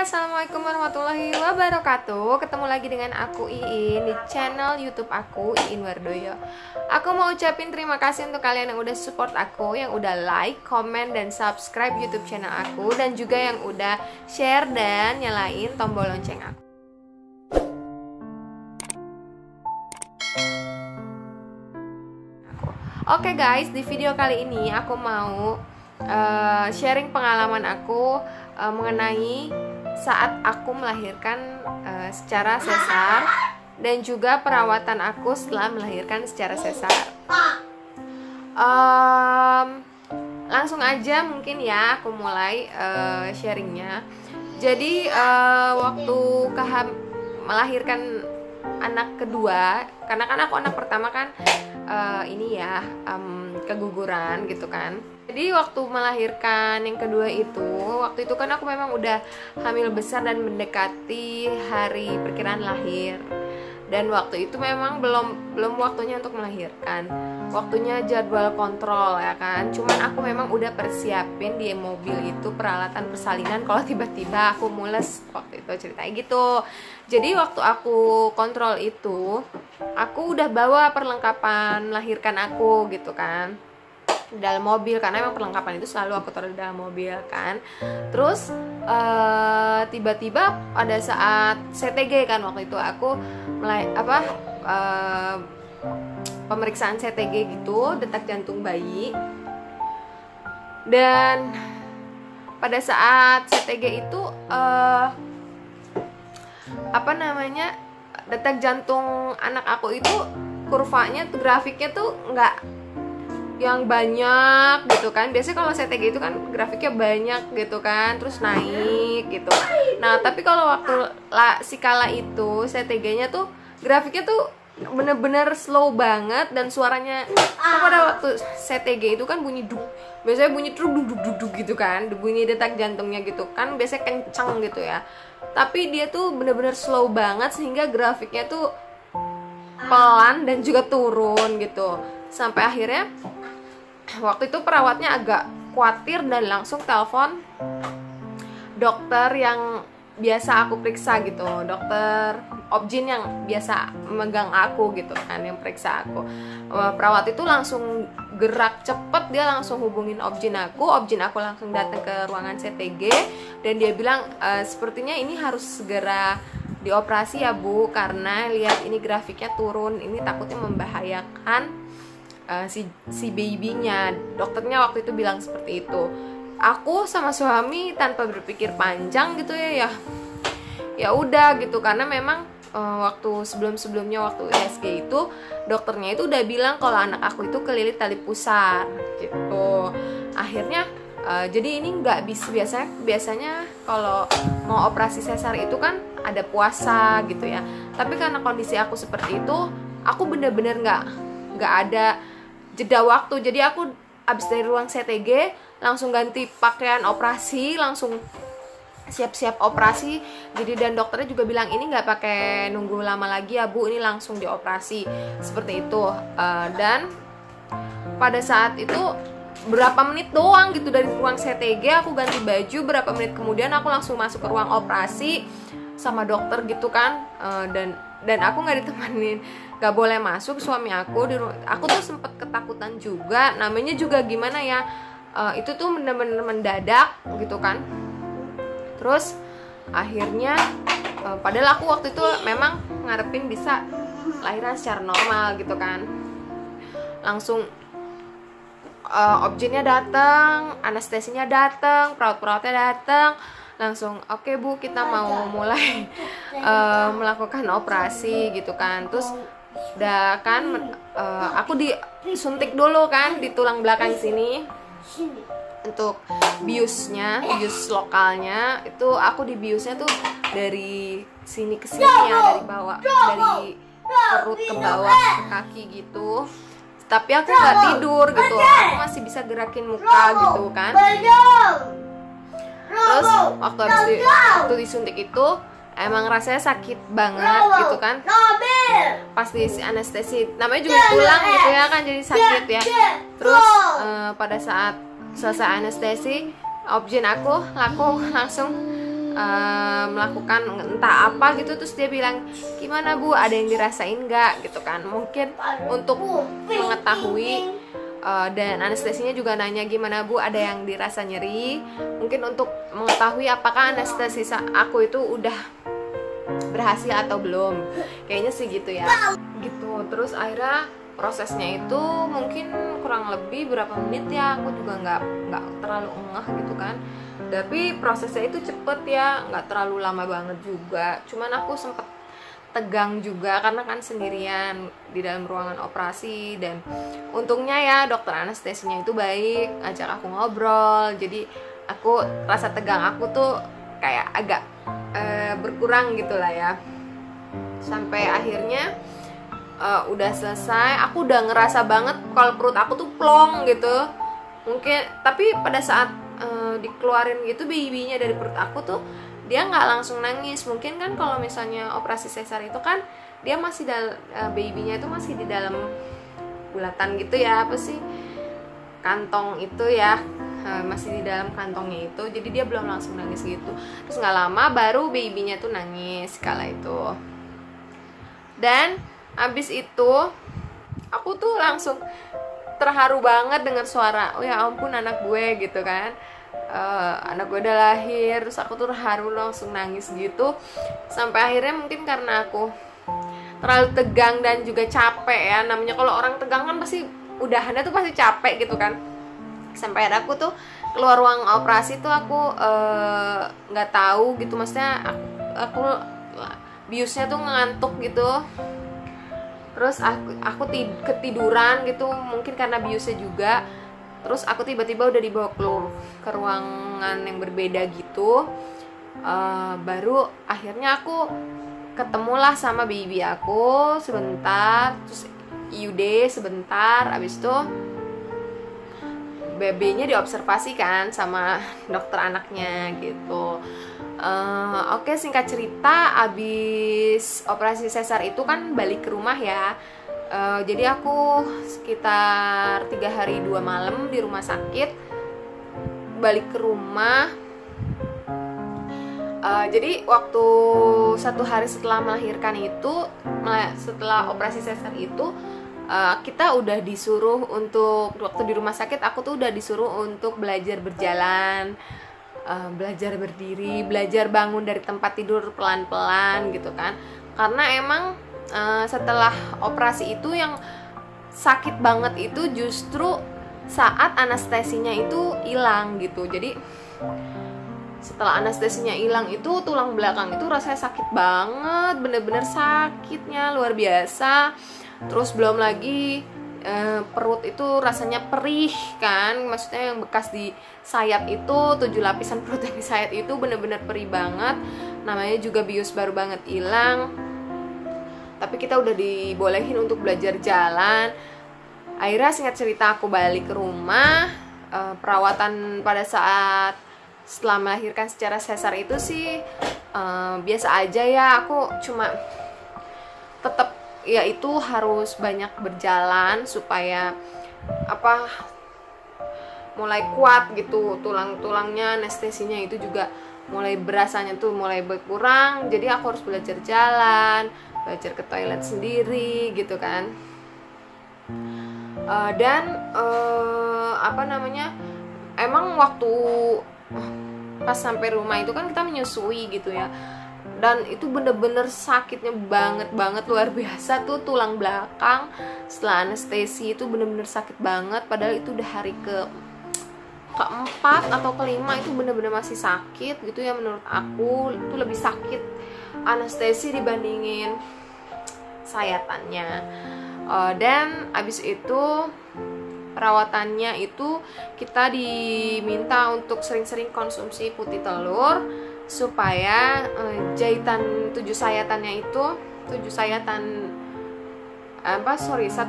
Assalamualaikum warahmatullahi wabarakatuh. Ketemu lagi dengan aku Iin di channel YouTube aku, Iin Wardoyo. Aku mau ucapin terima kasih untuk kalian yang udah support aku, yang udah like, comment, dan subscribe YouTube channel aku, dan juga yang udah share dan nyalain tombol lonceng aku. Oke guys, di video kali ini aku mau sharing pengalaman aku mengenai saat aku melahirkan secara sesar dan juga perawatan aku setelah melahirkan secara sesar. Langsung aja mungkin ya aku mulai sharingnya. Jadi waktu melahirkan anak kedua, karena kan aku anak pertama kan ini ya keguguran gitu kan. Jadi waktu melahirkan yang kedua itu, waktu itu kan aku memang udah hamil besar dan mendekati hari perkiraan lahir. Dan waktu itu memang belum waktunya untuk melahirkan. Waktunya jadwal kontrol ya kan. Cuman aku memang udah persiapin di mobil itu peralatan persalinan kalau tiba-tiba aku mules, waktu itu ceritanya gitu. Jadi waktu aku kontrol itu, aku udah bawa perlengkapan melahirkan aku gitu kan, di dalam mobil, karena memang perlengkapan itu selalu aku taruh di dalam mobil kan. Terus tiba-tiba pada saat CTG kan, waktu itu aku pemeriksaan CTG gitu, detak jantung bayi. Dan pada saat CTG itu detak jantung anak aku itu kurvanya, grafiknya tuh nggak yang banyak gitu kan. Biasanya kalau CTG itu kan grafiknya banyak gitu kan, terus naik gitu. Nah tapi kalau waktu si kala itu CTG-nya tuh grafiknya tuh bener-bener slow banget, dan suaranya pada waktu CTG itu kan bunyi duk, biasanya bunyi duk duk duk duk gitu kan, bunyi detak jantungnya gitu kan biasanya kencang gitu ya. Tapi dia tuh bener-bener slow banget sehingga grafiknya tuh pelan dan juga turun gitu. Sampai akhirnya waktu itu perawatnya agak khawatir dan langsung telepon dokter yang biasa aku periksa gitu, dokter Objin yang biasa megang aku gitu kan, yang periksa aku. Perawat itu langsung gerak cepet, dia langsung hubungin Objin aku langsung datang ke ruangan CTG, dan dia bilang sepertinya ini harus segera dioperasi ya Bu, karena lihat ini grafiknya turun, ini takutnya membahayakan si babynya. Dokternya waktu itu bilang seperti itu. Aku sama suami tanpa berpikir panjang gitu ya udah gitu, karena memang waktu sebelumnya waktu USG itu dokternya itu udah bilang kalau anak aku itu kelilit tali pusar gitu. Akhirnya jadi ini nggak bisa, biasanya kalau mau operasi sesar itu kan ada puasa gitu ya. Tapi karena kondisi aku seperti itu, aku bener-bener nggak ada jeda waktu. Jadi aku abis dari ruang CTG langsung ganti pakaian operasi, langsung siap-siap operasi. Jadi dan dokternya juga bilang ini nggak pakai nunggu lama lagi ya Bu, ini langsung dioperasi seperti itu. Dan pada saat itu berapa menit doang gitu dari ruang CTG, aku ganti baju, berapa menit kemudian aku langsung masuk ke ruang operasi sama dokter gitu kan. Dan aku nggak ditemenin, nggak boleh masuk suami aku aku tuh sempet ketakutan juga, namanya juga gimana ya, itu tuh bener-bener mendadak gitu kan. Terus akhirnya padahal aku waktu itu memang ngarepin bisa lahiran secara normal gitu kan. Langsung Objinnya datang, anestesinya datang, perawat-perawatnya datang, langsung oke Bu, kita mau mulai melakukan operasi gitu kan. Terus udah kan aku disuntik dulu kan di tulang belakang sini untuk bius lokalnya. Itu aku dibiusnya tuh dari sini ke sini ya, dari bawah, dari perut ke bawah ke kaki gitu. Tapi aku nggak tidur gitu, aku masih bisa gerakin muka gitu kan. Terus waktu disuntik itu emang rasanya sakit banget gitu kan. Pas di anestesi, namanya juga tulang gitu ya kan, jadi sakit ya. Terus pada saat selesai anestesi, Objin aku langsung melakukan entah apa gitu, terus dia bilang, gimana Bu, ada yang dirasain nggak gitu kan, mungkin untuk mengetahui. Dan anestesinya juga nanya, gimana Bu, ada yang dirasa nyeri, mungkin untuk mengetahui apakah anestesi aku itu udah berhasil atau belum, kayaknya sih gitu ya gitu. Terus akhirnya prosesnya itu mungkin kurang lebih berapa menit ya, aku juga nggak terlalu ngeh gitu kan, tapi prosesnya itu cepet ya, nggak terlalu lama banget juga. Cuman aku sempet tegang juga karena kan sendirian di dalam ruangan operasi, dan untungnya ya dokter anestesinya itu baik, ajak aku ngobrol, jadi aku rasa tegang aku tuh kayak agak berkurang gitu lah ya. Sampai akhirnya udah selesai, aku udah ngerasa banget kalau perut aku tuh plong gitu mungkin, tapi pada saat dikeluarin gitu babynya dari perut aku tuh dia nggak langsung nangis. Mungkin kan kalau misalnya operasi sesar itu kan dia masih babynya itu masih di dalam bulatan gitu ya, apa sih, kantong itu ya, masih di dalam kantongnya itu, jadi dia belum langsung nangis gitu. Terus nggak lama baru babynya tuh nangis kala itu. Dan abis itu aku tuh langsung terharu banget dengan suara, oh ya ampun anak gue gitu kan. Anak gue udah lahir, terus aku tuh terharu langsung nangis gitu. Sampai akhirnya mungkin karena aku terlalu tegang dan juga capek ya, namanya kalau orang tegang kan pasti udahannya tuh pasti capek gitu kan. Sampai akhirnya aku tuh keluar ruang operasi tuh aku nggak tahu gitu, maksudnya aku biusnya tuh ngantuk gitu. Terus aku ketiduran gitu, mungkin karena biusnya juga. Terus aku tiba-tiba udah dibawa ke ruangan yang berbeda gitu. Baru akhirnya aku ketemulah sama baby aku sebentar, terus IUD sebentar, abis itu babynya diobservasi kan sama dokter anaknya gitu. Oke, singkat cerita, abis operasi sesar itu kan balik ke rumah ya. Jadi aku sekitar 3 hari 2 malam di rumah sakit. Balik ke rumah. Jadi waktu 1 hari setelah melahirkan itu, setelah operasi sesar itu, kita udah disuruh untuk, waktu di rumah sakit aku tuh udah disuruh untuk belajar berjalan, belajar berdiri, belajar bangun dari tempat tidur pelan-pelan gitu kan. Karena emang setelah operasi itu yang sakit banget itu justru saat anestesinya itu hilang gitu. Jadi setelah anestesinya hilang itu tulang belakang itu rasanya sakit banget, bener-bener sakitnya luar biasa. Terus belum lagi perut itu rasanya perih kan, maksudnya yang bekas di sayat itu, 7 lapisan perut yang di sayat itu bener-bener perih banget. Namanya juga bius baru banget hilang, tapi kita udah dibolehin untuk belajar jalan. Akhirnya singkat cerita aku balik ke rumah. Perawatan pada saat setelah melahirkan secara sesar itu sih biasa aja ya. Aku cuma tetap ya itu harus banyak berjalan supaya mulai kuat gitu tulang-tulangnya, anestesinya itu juga mulai berasanya tuh mulai berkurang. Jadi aku harus belajar jalan, belajar ke toilet sendiri gitu kan. Dan emang waktu pas sampai rumah itu kan kita menyusui gitu ya, dan itu bener-bener sakitnya banget luar biasa tuh tulang belakang. Setelah anestesi itu bener-bener sakit banget, padahal itu udah hari keempat atau kelima, itu bener-bener masih sakit gitu ya. Menurut aku itu lebih sakit anestesi dibandingin sayatannya. Dan abis itu perawatannya itu kita diminta untuk sering-sering konsumsi putih telur supaya jahitan 7 sayatannya itu 1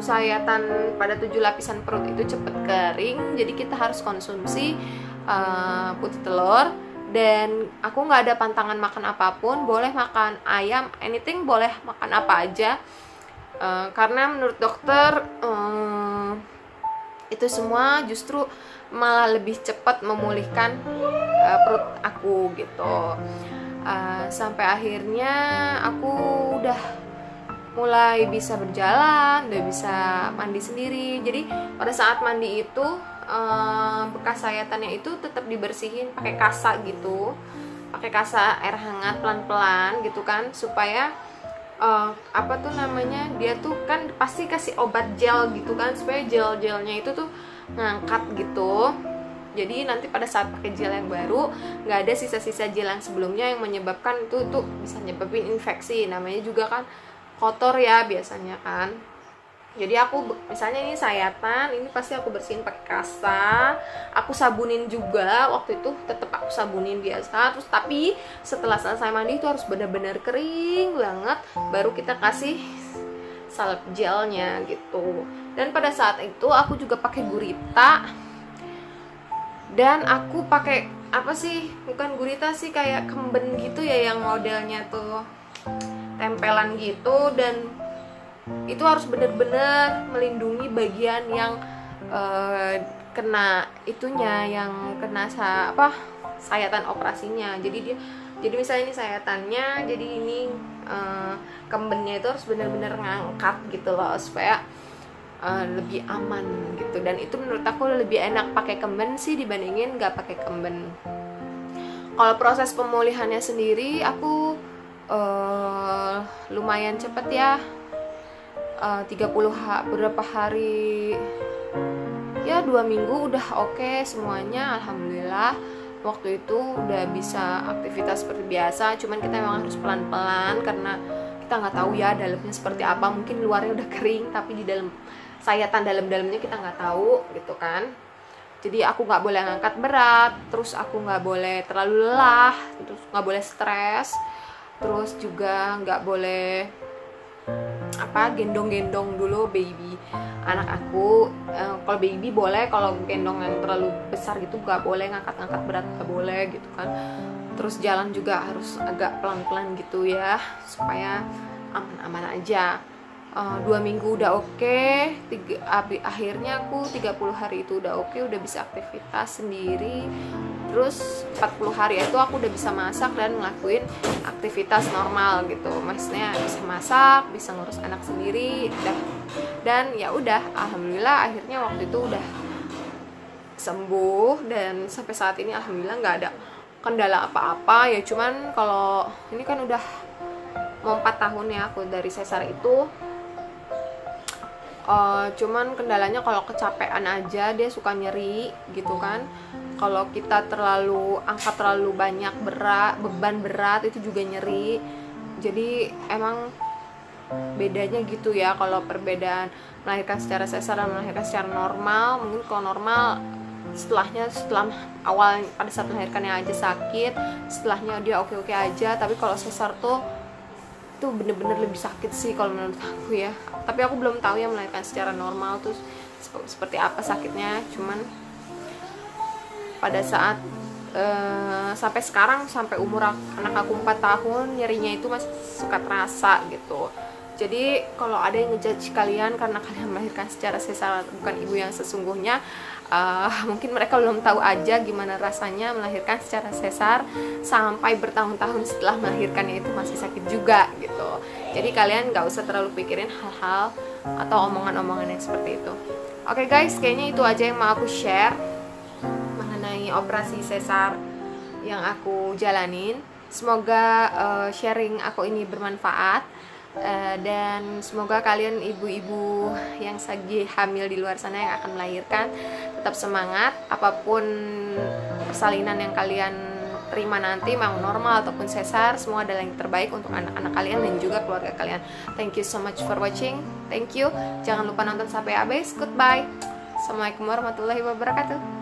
sayatan pada 7 lapisan perut itu cepet kering. Jadi kita harus konsumsi putih telur. Dan aku nggak ada pantangan makan apapun, boleh makan ayam, anything, boleh makan apa aja. Karena menurut dokter itu semua justru malah lebih cepat memulihkan perut aku gitu. sampai akhirnya aku udah mulai bisa berjalan, udah bisa mandi sendiri. Jadi pada saat mandi itu bekas sayatannya itu tetap dibersihin pakai kasa gitu, pakai kasa air hangat pelan-pelan gitu kan, supaya apa tuh namanya, dia tuh kan pasti kasih obat gel gitu kan, supaya gel-gelnya itu tuh ngangkat gitu. Jadi nanti pada saat pakai gel yang baru nggak ada sisa-sisa gel yang sebelumnya yang menyebabkan itu tuh bisa nyebabin infeksi. Namanya juga kan kotor ya biasanya kan. Jadi aku misalnya ini sayatan, ini pasti aku bersihin pakai kasa, aku sabunin juga, waktu itu tetap aku sabunin biasa. Terus tapi setelah selesai mandi itu harus benar-benar kering banget, baru kita kasih salep gelnya gitu. Dan pada saat itu aku juga pakai gurita, dan aku pakai apa sih, bukan gurita sih, kayak kemben gitu ya, yang modelnya tuh tempelan gitu. Dan itu harus bener-bener melindungi bagian yang kena itunya, yang kena sayatan operasinya. Jadi misalnya ini sayatannya, jadi ini kembennya itu harus bener-bener ngangkat gitu loh, supaya lebih aman gitu. Dan itu menurut aku lebih enak pakai kemben sih dibandingin nggak pakai kemben. Kalau proses pemulihannya sendiri aku lumayan cepet ya, 30 berapa hari ya, 2 minggu udah oke semuanya, alhamdulillah. Waktu itu udah bisa aktivitas seperti biasa, cuman kita memang harus pelan-pelan karena kita nggak tahu ya dalamnya seperti apa. Mungkin luarnya udah kering tapi di dalam sayatan dalam-dalamnya kita nggak tahu gitu kan. Jadi aku nggak boleh ngangkat berat, terus aku nggak boleh terlalu lelah, terus nggak boleh stres, terus juga nggak boleh gendong-gendong dulu baby anak aku. Kalau baby boleh, kalau gendong yang terlalu besar gitu nggak boleh, ngangkat-ngangkat berat nggak boleh gitu kan. Terus jalan juga harus agak pelan-pelan gitu ya, supaya aman-aman aja. 2 minggu udah oke, akhirnya aku 30 hari itu udah oke, udah bisa aktivitas sendiri. Terus 40 hari itu aku udah bisa masak dan ngelakuin aktivitas normal gitu. Maksudnya bisa masak, bisa ngurus anak sendiri, dan ya udah, alhamdulillah akhirnya waktu itu udah sembuh. Dan sampai saat ini alhamdulillah nggak ada kendala apa-apa ya. Cuman kalau ini kan udah mau 4 tahun ya aku dari sesar itu. Cuman kendalanya kalau kecapean aja dia suka nyeri gitu kan. Kalau kita angkat terlalu banyak beban berat itu juga nyeri. Jadi emang bedanya gitu ya, kalau perbedaan melahirkan secara sesar dan melahirkan secara normal. Mungkin kalau normal setelah awal pada saat melahirkannya aja sakit, setelahnya dia oke-oke aja. Tapi kalau sesar tuh itu bener-bener lebih sakit sih kalau menurut aku ya. Tapi aku belum tahu ya melahirkan secara normal tuh seperti apa sakitnya. Cuman pada saat sampai sekarang, sampai umur anak aku 4 tahun, nyerinya itu masih suka terasa gitu. Jadi kalau ada yang ngejudge kalian karena kalian melahirkan secara sesar, bukan ibu yang sesungguhnya, mungkin mereka belum tahu aja gimana rasanya melahirkan secara sesar sampai bertahun-tahun setelah melahirkannya itu masih sakit juga gitu. Jadi kalian gak usah terlalu pikirin hal-hal atau omongan-omongan yang seperti itu. Oke guys, kayaknya itu aja yang mau aku share mengenai operasi sesar yang aku jalanin. Semoga sharing aku ini bermanfaat. Dan semoga kalian ibu-ibu yang lagi hamil di luar sana yang akan melahirkan tetap semangat. Apapun persalinan yang kalian terima nanti, mau normal ataupun sesar, semua adalah yang terbaik untuk anak-anak kalian dan juga keluarga kalian. Thank you so much for watching. Thank you. Jangan lupa nonton sampai habis. Goodbye. Assalamualaikum warahmatullahi wabarakatuh.